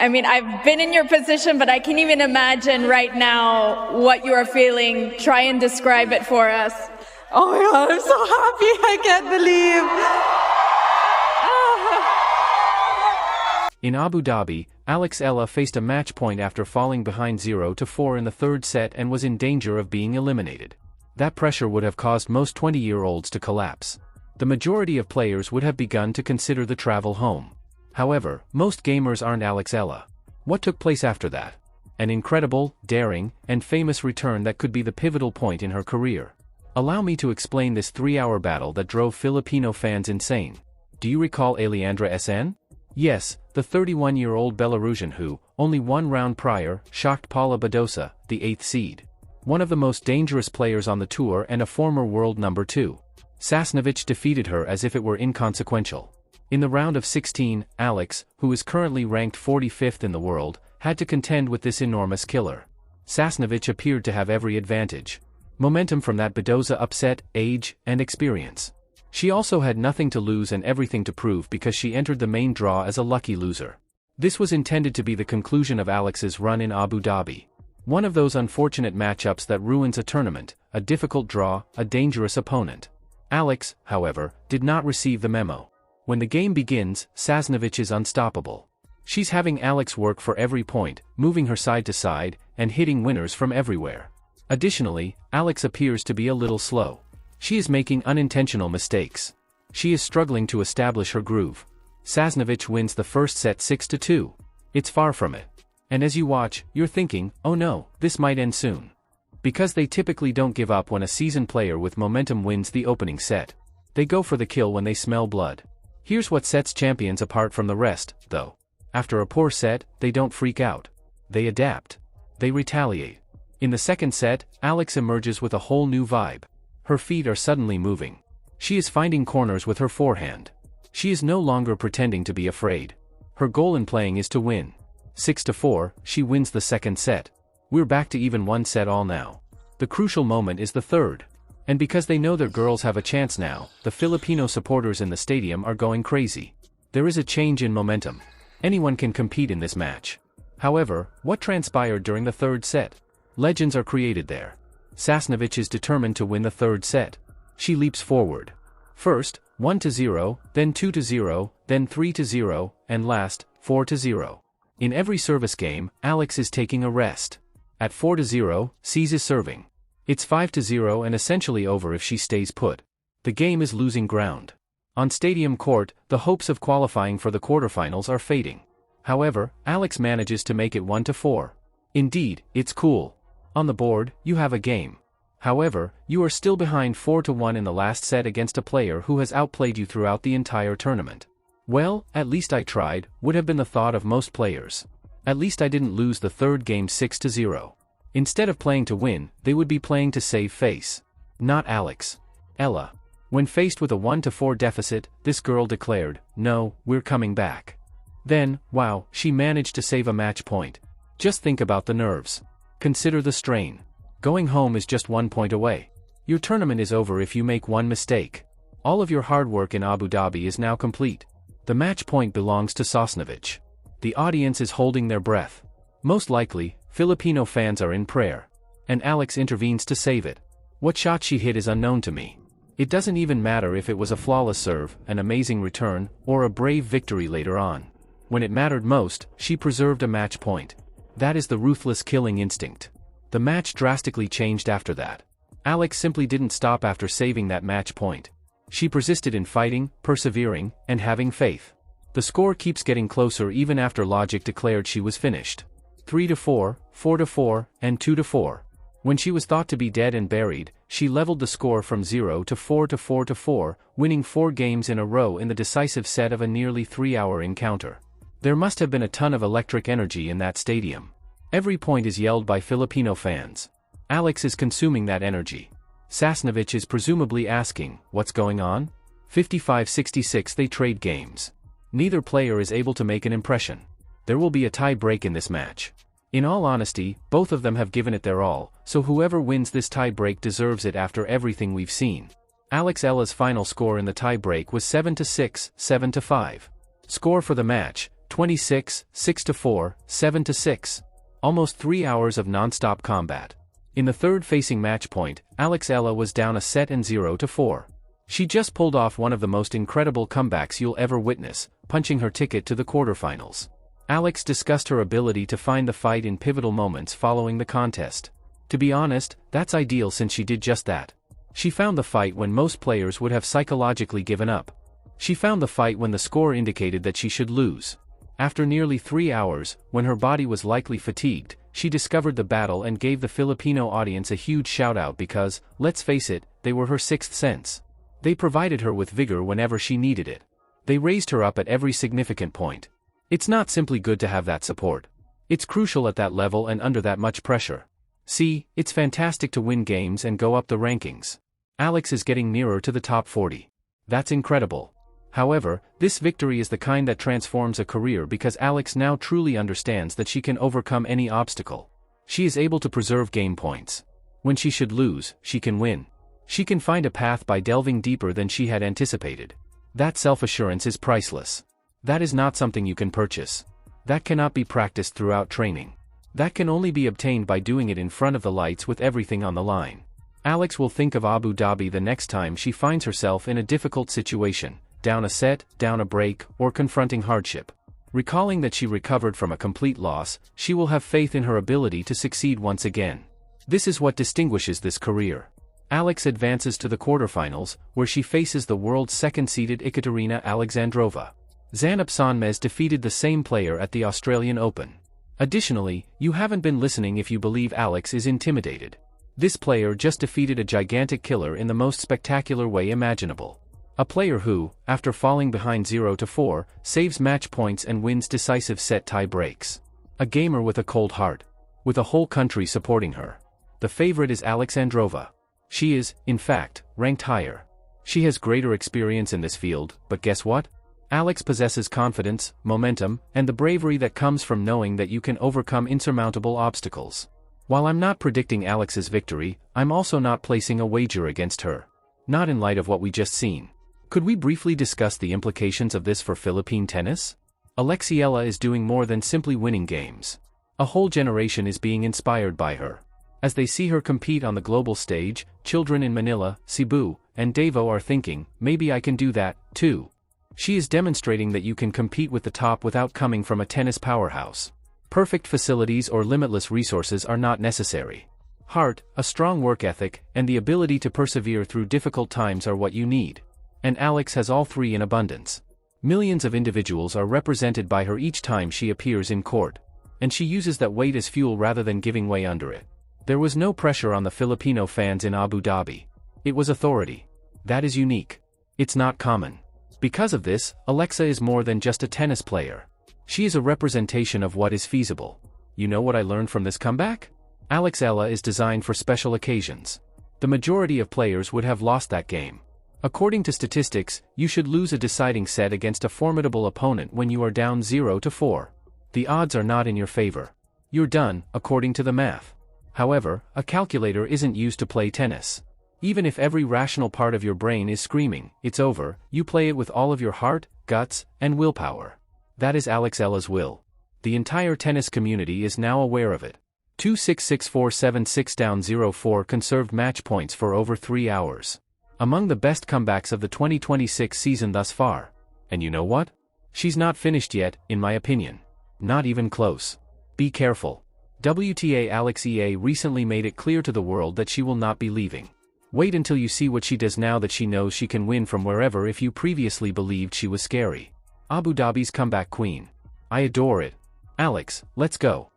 I mean, I've been in your position, but I can even imagine right now what you are feeling. Try and describe it for us. Oh my God, I'm so happy. I can't believe. In Abu Dhabi, Eala faced a match point after falling behind 0-4 in the third set and was in danger of being eliminated. That pressure would have caused most 20-year-olds to collapse. The majority of players would have begun to consider the travel home. However, most gamers aren't Eala. What took place after that? An incredible, daring, and famous return that could be the pivotal point in her career. Allow me to explain this 3-hour battle that drove Filipino fans insane. Do you recall Alejandra SN? Yes, the 31-year-old Belarusian who, only one round prior, shocked Paula Badosa, the 8th seed. One of the most dangerous players on the tour and a former world number 2. Sasnovich defeated her as if it were inconsequential. In the round of 16, Alex, who is currently ranked 45th in the world, had to contend with this enormous killer. Sasnovich appeared to have every advantage. Momentum from that Badosa upset, age, and experience. She also had nothing to lose and everything to prove because she entered the main draw as a lucky loser. This was intended to be the conclusion of Alex's run in Abu Dhabi. One of those unfortunate matchups that ruins a tournament, a difficult draw, a dangerous opponent. Alex, however, did not receive the memo. When the game begins, Sasnovich is unstoppable. She's having Alex work for every point, moving her side to side, and hitting winners from everywhere. Additionally, Alex appears to be a little slow. She is making unintentional mistakes. She is struggling to establish her groove. Sasnovich wins the first set 6-2. It's far from it. And as you watch, you're thinking, oh no, this might end soon. Because they typically don't give up when a seasoned player with momentum wins the opening set. They go for the kill when they smell blood. Here's what sets champions apart from the rest, though. After a poor set, they don't freak out. They adapt. They retaliate. In the second set, Alex emerges with a whole new vibe. Her feet are suddenly moving. She is finding corners with her forehand. She is no longer pretending to be afraid. Her goal in playing is to win. 6-4, she wins the second set. We're back to even one set all now. The crucial moment is the third. And because they know their girls have a chance now, the Filipino supporters in the stadium are going crazy. There is a change in momentum. Anyone can compete in this match. However, what transpired during the third set? Legends are created there. Sasnovich is determined to win the third set. She leaps forward. First, 1-0, then 2-0, then 3-0, and last, 4-0. In every service game, Alex is taking a rest. At 4-0, C's is serving. It's 5-0 and essentially over if she stays put. The game is losing ground. On stadium court, the hopes of qualifying for the quarterfinals are fading. However, Alex manages to make it 1-4. Indeed, it's cool. On the board, you have a game. However, you are still behind 4-1 in the last set against a player who has outplayed you throughout the entire tournament. Well, at least I tried, would have been the thought of most players. At least I didn't lose the third game 6-0. Instead of playing to win, they would be playing to save face. Not Alex. Eala. When faced with a 1-4 deficit, this girl declared, "No, we're coming back." Then, wow, she managed to save a match point. Just think about the nerves. Consider the strain. Going home is just 1 point away. Your tournament is over if you make one mistake. All of your hard work in Abu Dhabi is now complete. The match point belongs to Sasnovich. The audience is holding their breath. Most likely, Filipino fans are in prayer. And Alex intervenes to save it. What shot she hit is unknown to me. It doesn't even matter if it was a flawless serve, an amazing return, or a brave victory later on. When it mattered most, she preserved a match point. That is the ruthless killing instinct. The match drastically changed after that. Alex simply didn't stop after saving that match point. She persisted in fighting, persevering, and having faith. The score keeps getting closer even after logic declared she was finished. 3-4, 4-4, and 2-4. When she was thought to be dead and buried, she leveled the score from 0 to 4 to 4 to 4, winning 4 games in a row in the decisive set of a nearly 3-hour encounter. There must have been a ton of electric energy in that stadium. Every point is yelled by Filipino fans. Alex is consuming that energy. Sasnovich is presumably asking, what's going on? 55-66 they trade games. Neither player is able to make an impression. There will be a tie break in this match. In all honesty, both of them have given it their all, so whoever wins this tie break deserves it after everything we've seen. Eala's final score in the tie break was 7-6, 7-5. Score for the match, 26, 6-4, 7-6. Almost 3 hours of non-stop combat. In the third facing match point, Eala was down a set and 0-4. She just pulled off one of the most incredible comebacks you'll ever witness, punching her ticket to the quarterfinals. Alex discussed her ability to find the fight in pivotal moments following the contest. To be honest, that's ideal since she did just that. She found the fight when most players would have psychologically given up. She found the fight when the score indicated that she should lose. After nearly 3 hours, when her body was likely fatigued, she discovered the battle and gave the Filipino audience a huge shout-out because, let's face it, they were her sixth sense. They provided her with vigor whenever she needed it. They raised her up at every significant point. It's not simply good to have that support. It's crucial at that level and under that much pressure. See, it's fantastic to win games and go up the rankings. Alex is getting nearer to the top 40. That's incredible. However, this victory is the kind that transforms a career because Alex now truly understands that she can overcome any obstacle. She is able to preserve game points. When she should lose, she can win. She can find a path by delving deeper than she had anticipated. That self-assurance is priceless. That is not something you can purchase. That cannot be practiced throughout training. That can only be obtained by doing it in front of the lights with everything on the line. Alex will think of Abu Dhabi the next time she finds herself in a difficult situation, down a set, down a break, or confronting hardship. Recalling that she recovered from a complete loss, she will have faith in her ability to succeed once again. This is what distinguishes this career. Alex advances to the quarterfinals, where she faces the world's second-seeded Ekaterina Alexandrova. Zanab Sonmez defeated the same player at the Australian Open. Additionally, you haven't been listening if you believe Alex is intimidated. This player just defeated a gigantic killer in the most spectacular way imaginable. A player who, after falling behind 0-4, saves match points and wins decisive set tie breaks. A gamer with a cold heart. With a whole country supporting her. The favorite is Alexandrova. She is, in fact, ranked higher. She has greater experience in this field, but guess what? Alex possesses confidence, momentum, and the bravery that comes from knowing that you can overcome insurmountable obstacles. While I'm not predicting Alex's victory, I'm also not placing a wager against her. Not in light of what we just seen. Could we briefly discuss the implications of this for Philippine tennis? Eala is doing more than simply winning games. A whole generation is being inspired by her. As they see her compete on the global stage, children in Manila, Cebu, and Davao are thinking, maybe I can do that, too. She is demonstrating that you can compete with the top without coming from a tennis powerhouse. Perfect facilities or limitless resources are not necessary. Heart, a strong work ethic, and the ability to persevere through difficult times are what you need. And Alex has all three in abundance. Millions of individuals are represented by her each time she appears in court. And she uses that weight as fuel rather than giving way under it. There was no pressure on the Filipino fans in Abu Dhabi. It was authority. That is unique. It's not common. Because of this, Alexa is more than just a tennis player. She is a representation of what is feasible. You know what I learned from this comeback? Eala is designed for special occasions. The majority of players would have lost that game. According to statistics, you should lose a deciding set against a formidable opponent when you are down 0-4. The odds are not in your favor. You're done, according to the math. However, a calculator isn't used to play tennis. Even if every rational part of your brain is screaming, it's over, you play it with all of your heart, guts, and willpower. That is Eala's will. The entire tennis community is now aware of it. 2-6-6-4-7-6 down 0-4 conserved match points for over 3 hours. Among the best comebacks of the 2026 season thus far. And you know what? She's not finished yet, in my opinion. Not even close. Be careful. WTA Eala recently made it clear to the world that she will not be leaving. Wait until you see what she does now that she knows she can win from wherever if you previously believed she was scary. Abu Dhabi's comeback queen. I adore it. Alex, let's go.